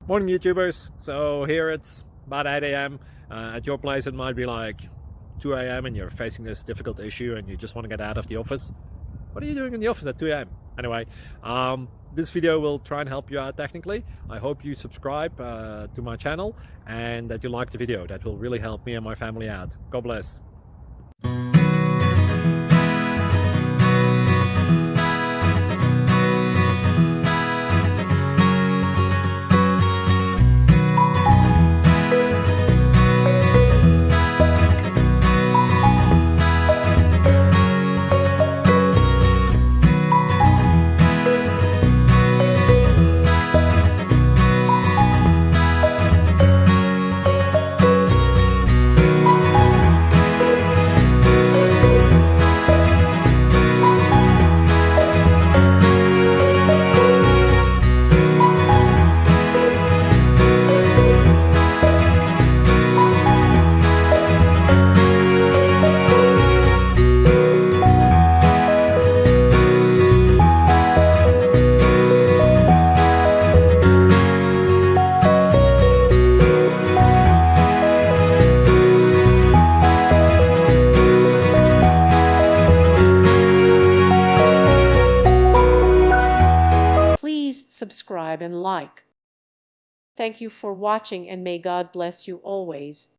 Morning YouTubers. So here it's about 8 a.m. At your place it might be like 2 a.m. and you're facing this difficult issue and you just want to get out of the office. What are you doing in the office at 2 a.m.? Anyway, this video will try and help you out technically. I hope you subscribe to my channel and that you like the video. That will really help me and my family out. God bless. Please subscribe and like. Thank you for watching and may God bless you always.